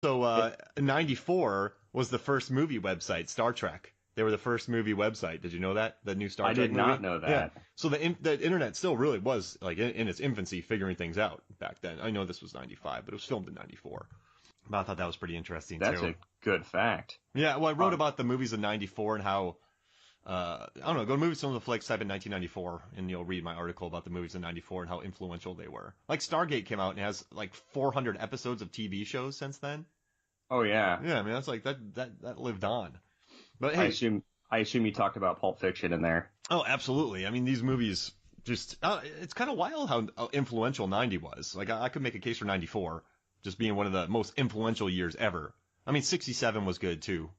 So, It, 94 was the first movie website, Star Trek. They were the first movie website. Did you know that? The new Star I Trek did not movie? know Yeah. that. So the internet still really was like in its infancy figuring things out back then. I know this was 95, but it was filmed in 94. But I thought that was pretty interesting That's too. a good fact. Yeah, well, I wrote Um, about the movies of 94 and how, I don't know, go to Movies Films and Flicks, type in 1994, and you'll read my article about the movies in 94 and how influential they were. Like Stargate came out and has like 400 episodes of TV shows since then. oh yeah. Yeah, I mean, that's like, that lived on. But I hey, assume I assume you talked about Pulp Fiction in there. oh, absolutely. I mean, these movies just, it's kind of wild how influential 90 was. Like, I could make a case for 94 just being one of the most influential years ever. I mean, 67 was good too.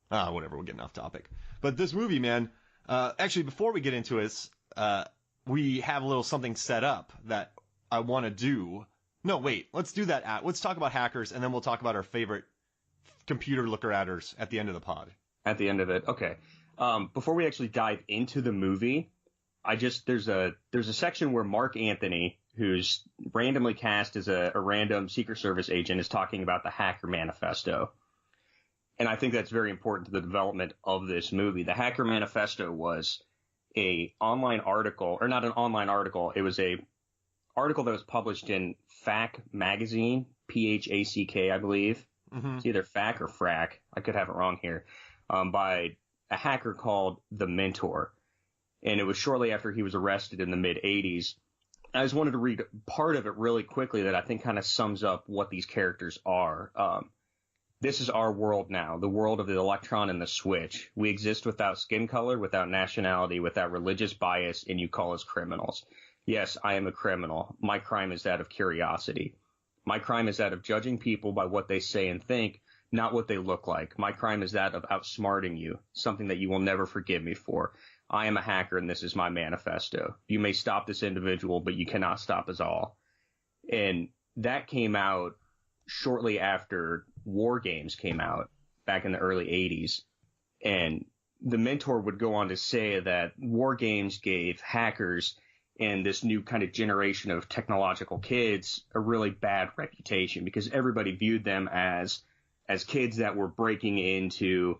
Whatever, we're getting off topic. But this movie, man, actually, before we get into it, we have a little something set up that I want to do. No, wait, let's do that. Let's talk about hackers, and then we'll talk about our favorite computer looker-atters at the end of the pod. At the end of it, okay. Before we actually dive into the movie, there's a section where Mark Anthony, who's randomly cast as a random Secret Service agent, is talking about the Hacker Manifesto. And I think that's very important to the development of this movie. The Hacker Manifesto was a online article, or not an online article, it was a article that was published in Phack magazine, P-H-A-C-K, I believe. Mm-hmm. It's either Phack or Frack. I could have it wrong here. By a hacker called The Mentor. And it was shortly after he was arrested in the mid-'80s. I just wanted to read part of it really quickly that I think kind of sums up what these characters are. This is our world now, the world of the electron and the switch. We exist without skin color, without nationality, without religious bias, and you call us criminals. Yes, I am a criminal. My crime is that of curiosity. My crime is that of judging people by what they say and think, not what they look like. My crime is that of outsmarting you, something that you will never forgive me for. I am a hacker, and this is my manifesto. You may stop this individual, but you cannot stop us all. And that came out shortly after War Games came out back in the early 80s. And the Mentor would go on to say that War Games gave hackers and this new kind of generation of technological kids a really bad reputation because everybody viewed them as kids that were breaking into,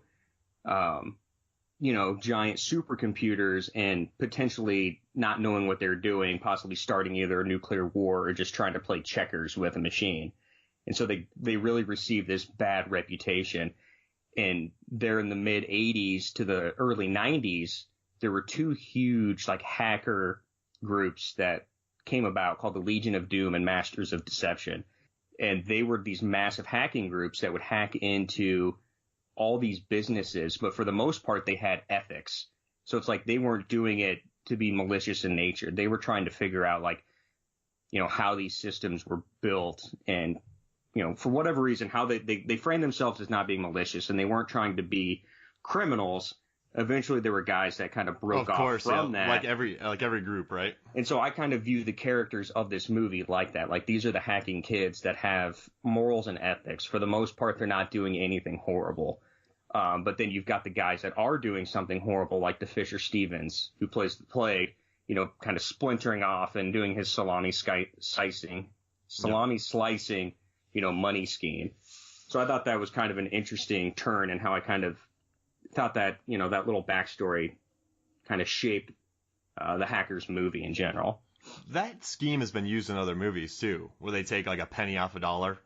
giant supercomputers and potentially not knowing what they're doing, possibly starting either a nuclear war or just trying to play checkers with a machine. And so they really received this bad reputation. And there in the mid 80s to the early 90s, there were two huge like hacker groups that came about called the Legion of Doom and Masters of Deception. And they were these massive hacking groups that would hack into all these businesses, but for the most part, they had ethics. So it's like they weren't doing it to be malicious in nature. They were trying to figure out how these systems were built and, for whatever reason, how they framed themselves as not being malicious and they weren't trying to be criminals. Eventually there were guys that kind of broke off from that. Like every group, right? And so I kind of view the characters of this movie like that. Like these are the hacking kids that have morals and ethics. For the most part, they're not doing anything horrible. But then you've got the guys that are doing something horrible, like the Fisher Stevens, who plays the Plague, kind of splintering off and doing his salami slicing, money scheme. So I thought that was kind of an interesting turn in how I kind of thought that, that little backstory kind of shaped the Hackers movie in general. That scheme has been used in other movies too, where they take like a penny off a dollar.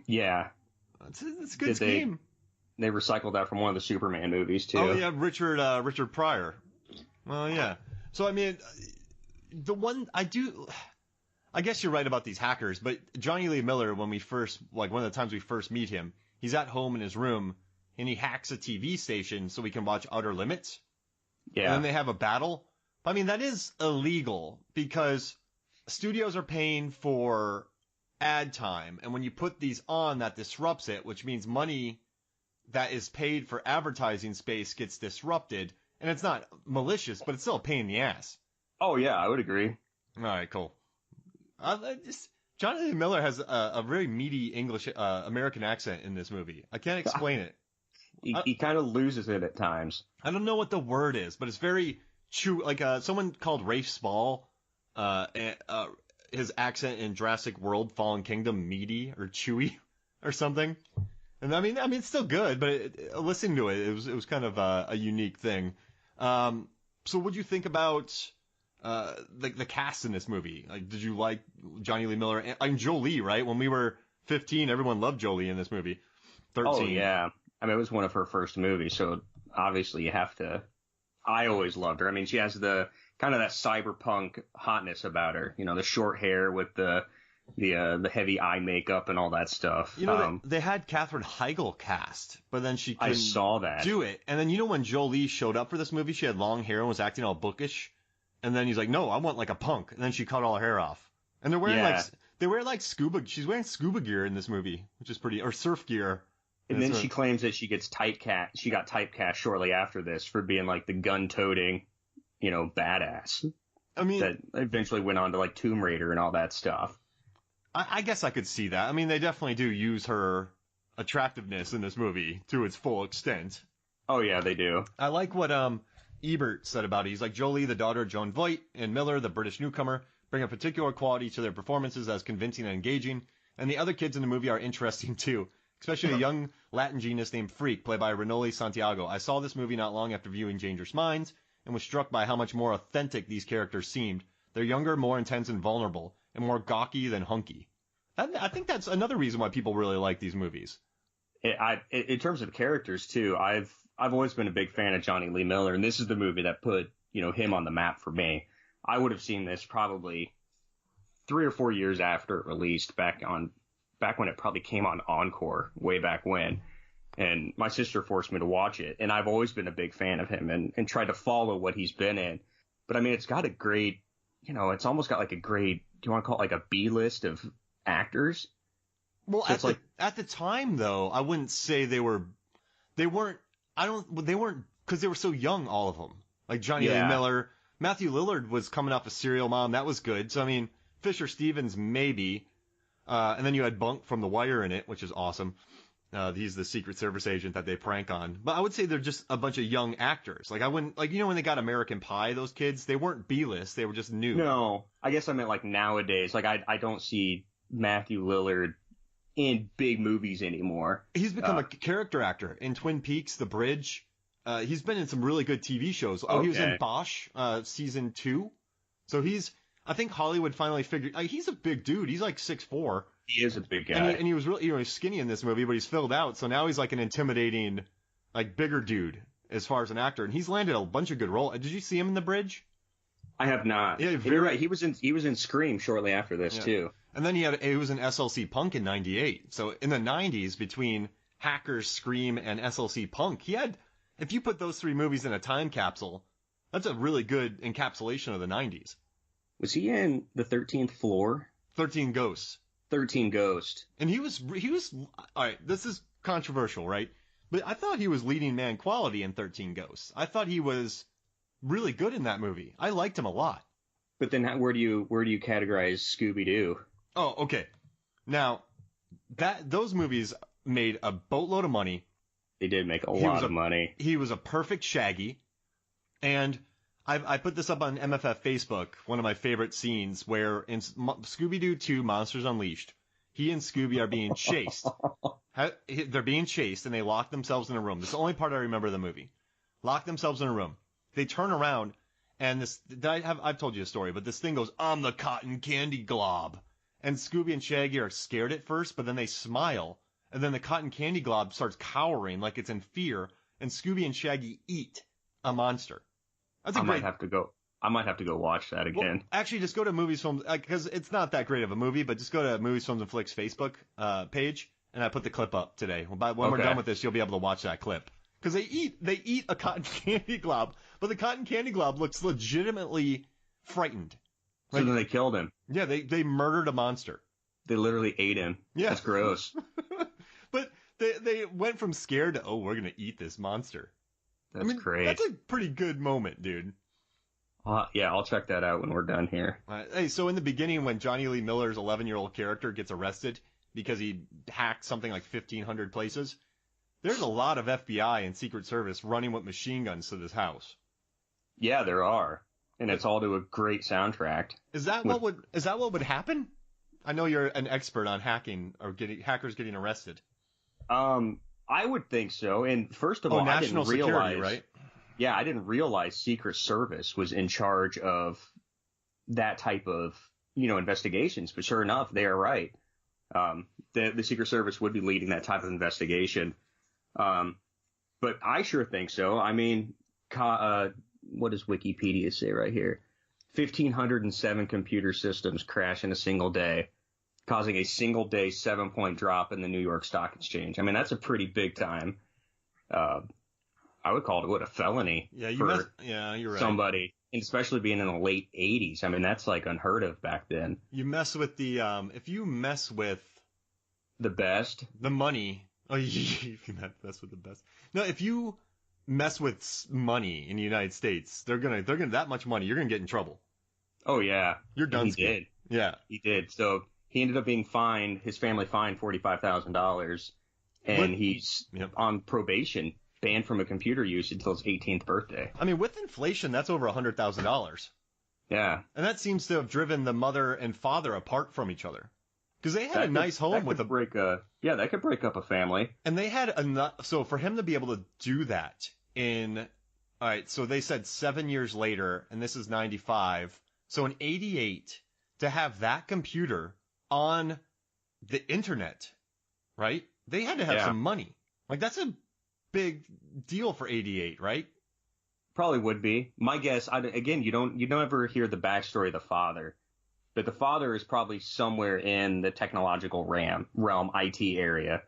Yeah. It's a good scheme. They recycled that from one of the Superman movies too. Oh yeah, Richard Pryor. Well, yeah. So I mean, I guess you're right about these hackers, but Johnny Lee Miller, one of the times we first meet him, he's at home in his room and he hacks a TV station so we can watch Outer Limits. Yeah. And then they have a battle. But I mean, that is illegal because studios are paying for ad time. And when you put these on, that disrupts it, which means money that is paid for advertising space gets disrupted. And it's not malicious, but it's still a pain in the ass. Oh, yeah, I would agree. All right, cool. Johnny Lee Miller has a very meaty English American accent in this movie. I can't explain it. He kind of loses it at times. I don't know what the word is, but it's very chew. Like someone called Rafe Spall, his accent in Jurassic World: Fallen Kingdom, meaty or chewy. or something. And I mean, it's still good, but listening to it, it was kind of a unique thing. So what'd you think about the cast in this movie? Like, did you like Johnny Lee Miller and Jolie? Right, when we were 15, everyone loved Jolie in this movie. 13. Oh yeah, I mean it was one of her first movies, so obviously you have to. I always loved her. I mean, she has the kind of that cyberpunk hotness about her. You know, the short hair with the heavy eye makeup and all that stuff. You know, they had Katherine Heigl cast, but then she couldn't I saw that. do it. And then you know when Jolie showed up for this movie, she had long hair and was acting all bookish. And then he's like, "No, I want like a punk." And then she cut all her hair off. And they're wearing they wear like scuba. She's wearing scuba gear in this movie, which is pretty, or surf gear. And then she claims that she got typecast shortly after this for being like the gun-toting, you know, badass. I mean, that eventually went on to like Tomb Raider and all that stuff. I guess I could see that. I mean, they definitely do use her attractiveness in this movie to its full extent. Oh yeah, they do. I like what Ebert said about it. He's like, Jolie, the daughter of Joan Voight, and Miller, the British newcomer, bring a particular quality to their performances as convincing and engaging, and the other kids in the movie are interesting too. Especially a young Latin genius named Freak, played by Renoli Santiago. I saw this movie not long after viewing Dangerous Minds, and was struck by how much more authentic these characters seemed. They're younger, more intense and vulnerable, and more gawky than hunky. I think that's another reason why people really like these movies. In terms of characters too, I've always been a big fan of Johnny Lee Miller, and this is the movie that put, you know, him on the map for me. I would have seen this probably 3 or 4 years after it released, back when it probably came on Encore, way back when. And my sister forced me to watch it, and I've always been a big fan of him and tried to follow what he's been in. But I mean, it's got a great, you know, it's almost got like a great, do you want to call it like a B list of actors? Well, so at the time though, I wouldn't say they weren't, because they were so young, all of them. Like Johnny Lee Miller, Matthew Lillard was coming off a Serial Mom, that was good. So I mean, Fisher Stevens maybe, and then you had Bunk from The Wire in it, which is awesome. He's the Secret Service agent that they prank on. But I would say they're just a bunch of young actors. Like I wouldn't, like, you know, when they got American Pie, those kids, they weren't B-list, they were just new. No, I guess I meant like nowadays. Like I don't see Matthew Lillard in big movies anymore. He's become a character actor in Twin Peaks, The Bridge. He's been in some really good TV shows. Oh, he was in Bosch, season 2. So I think Hollywood finally figured, he's a big dude. He's like 6'4". He is a big guy. And he was really, you know, he's skinny in this movie, but he's filled out. So now he's like an intimidating, like bigger dude as far as an actor. And he's landed a bunch of good roles. Did you see him in The Bridge? I have not. Yeah, you're right. He was in Scream shortly after this too. And then he was in SLC Punk in '98. So in the '90s, between Hackers, Scream, and SLC Punk, if you put those 3 movies in a time capsule, that's a really good encapsulation of the '90s. Was he in The 13th Floor? 13 Ghosts. 13 Ghost. And he was all right. This is controversial, right? But I thought he was leading man quality in 13 Ghosts. I thought he was really good in that movie. I liked him a lot. But then where do you categorize Scooby-Doo? Oh, okay. Now, those movies made a boatload of money. They did make a lot of money. He was a perfect Shaggy. And I put this up on MFF Facebook, one of my favorite scenes, where in Scooby-Doo 2 Monsters Unleashed, he and Scooby are being chased. They're being chased, and they lock themselves in a room. This is the only part I remember of the movie. Lock themselves in a room. They turn around, and I've told you a story, but this thing goes, "I'm the cotton candy glob." And Scooby and Shaggy are scared at first, but then they smile, and then the cotton candy glob starts cowering like it's in fear, and Scooby and Shaggy eat a monster. I might have to go watch that again. Well, actually, just go to Movies, Films, because it's not that great of a movie, but just go to Movies, Films, and Flicks Facebook page, and I put the clip up today. When we're done with this, you'll be able to watch that clip. Because they eat a cotton candy glob, but the cotton candy glob looks legitimately frightened. So then they killed him. Yeah, they murdered a monster. They literally ate him. Yeah. That's gross. But they went from scared to, we're going to eat this monster. That's great. That's a pretty good moment, dude. Yeah, I'll check that out when we're done here. Hey, so in the beginning, when Johnny Lee Miller's 11-year-old character gets arrested because he hacked something like 1,500 places, there's a lot of FBI and Secret Service running with machine guns to this house. Yeah, there are. And it's all to a great soundtrack. Is that what would happen? I know you're an expert on hacking or hackers getting arrested. I would think so. And first of Oh, all, national I didn't security, realize, right? yeah, I didn't realize Secret Service was in charge of that type of, investigations. But sure enough, they are right. The Secret Service would be leading that type of investigation. But I sure think so. I mean, what does Wikipedia say right here? 1,507 computer systems crash in a single day, causing a single day 7-point drop in the New York Stock Exchange. I mean, that's a pretty big time. I would call it a felony for you're right. somebody, and especially being in the late 80s. I mean, that's like unheard of back then. You mess with the if you mess with the best, the money. Oh, if you mess with the best. No, if you mess with money in the United States, they're gonna that much money, you're gonna get in trouble. Oh yeah, you're done. He did. Yeah, he did. So he ended up being fined. His family fined $45,000, and he's on probation, banned from a computer use until his 18th birthday. I mean, with inflation, that's over $100,000. Yeah, and that seems to have driven the mother and father apart from each other. Because they had a nice home with that could break up a family. And they had enough. So for him to be able to do that all right, so they said 7 years later, and this is 95. So in 88, to have that computer on the internet, right? They had to have some money. Like, that's a big deal for 88, right? Probably would be. My guess, again, you don't ever hear the backstory of the father. But the father is probably somewhere in the technological realm, IT area.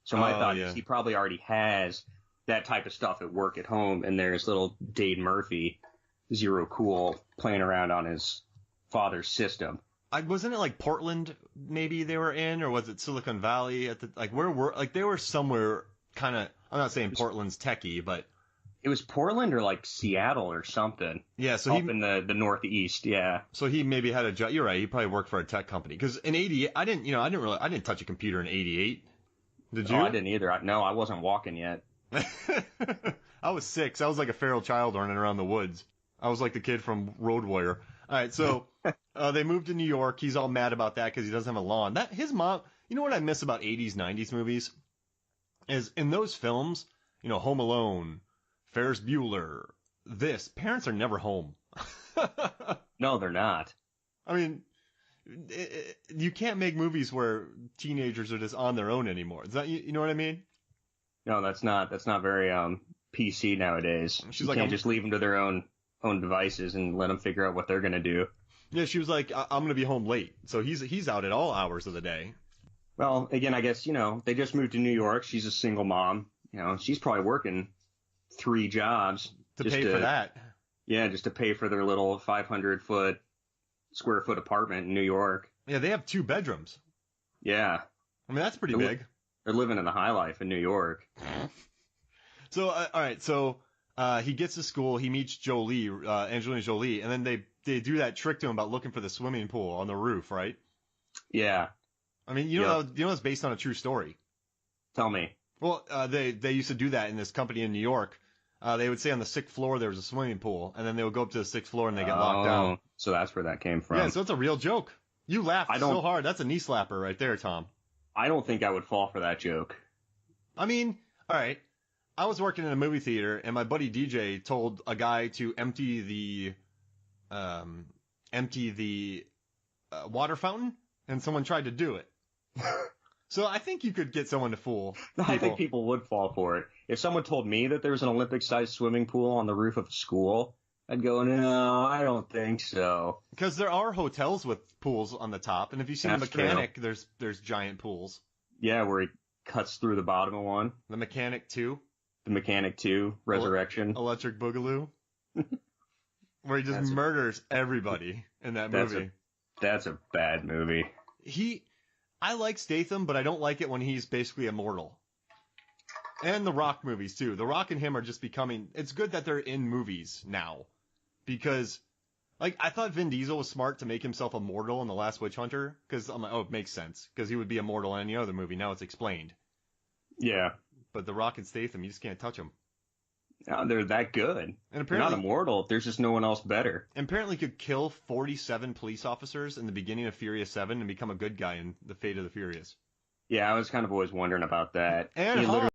So my thought is he probably already has that type of stuff at work at home, and there's little Dade Murphy, Zero Cool, playing around on his father's system. Wasn't it like Portland maybe they were in, or was it Silicon Valley they were somewhere kind of, I'm not saying Portland's techie, but it was Portland or like Seattle or something. Yeah, so up in the Northeast, yeah. So he maybe had a job. You're right. He probably worked for a tech company. Because in '88, I didn't touch a computer in '88. Did you? No, I didn't either. I wasn't walking yet. I was 6. I was like a feral child running around the woods. I was like the kid from Road Warrior. All right, so they moved to New York. He's all mad about that because he doesn't have a lawn. His mom. You know what I miss about '80s, '90s movies is in those films. Home Alone, Ferris Bueller. Parents are never home. No, they're not. I mean, you can't make movies where teenagers are just on their own anymore. Is that you know what I mean? No, that's not very PC nowadays. You can't just leave them to their own devices and let them figure out what they're gonna do. Yeah, she was like, I'm gonna be home late, so he's out at all hours of the day. Well, again, I guess they just moved to New York. She's a single mom. She's probably working 3 jobs to pay for that. Yeah, just to pay for their little 500 square foot apartment in New York. Yeah, they have 2 bedrooms. Yeah. I mean, that's pretty big. They're living in the high life in New York. So, all right. So, he gets to school. He meets Jolie, Angelina Jolie, and then they do that trick to him about looking for the swimming pool on the roof, right? Yeah. I mean, it's based on a true story. Tell me. Well, they used to do that in this company in New York. They would say on the 6th floor there was a swimming pool, and then they would go up to the 6th floor and they get locked down. So that's where that came from. Yeah, so it's a real joke. You laughed so hard. That's a knee slapper right there, Tom. I don't think I would fall for that joke. I mean, all right. I was working in a movie theater, and my buddy DJ told a guy to empty the water fountain, and someone tried to do it. So I think you could get someone to fool people. I think people would fall for it. If someone told me that there was an Olympic-sized swimming pool on the roof of a school, I'd go, no, I don't think so. Because there are hotels with pools on the top, and if you see the Mechanic, there's giant pools. Yeah, where he cuts through the bottom of one. The Mechanic 2. The Mechanic 2, Resurrection. Electric Boogaloo. Where he just murders everybody in that movie. That's a bad movie. I like Statham, but I don't like it when he's basically immortal. And the Rock movies, too. The Rock and him are just becoming... It's good that they're in movies now. Because, I thought Vin Diesel was smart to make himself immortal in The Last Witch Hunter. Because I'm like, it makes sense. Because he would be immortal in any other movie. Now it's explained. Yeah. But The Rock and Statham, you just can't touch them. They're that good. And They're apparently, not immortal. There's just no one else better. apparently could kill 47 police officers in the beginning of Furious 7 and become a good guy in The Fate of the Furious. Yeah, I was kind of always wondering about that. And He Han.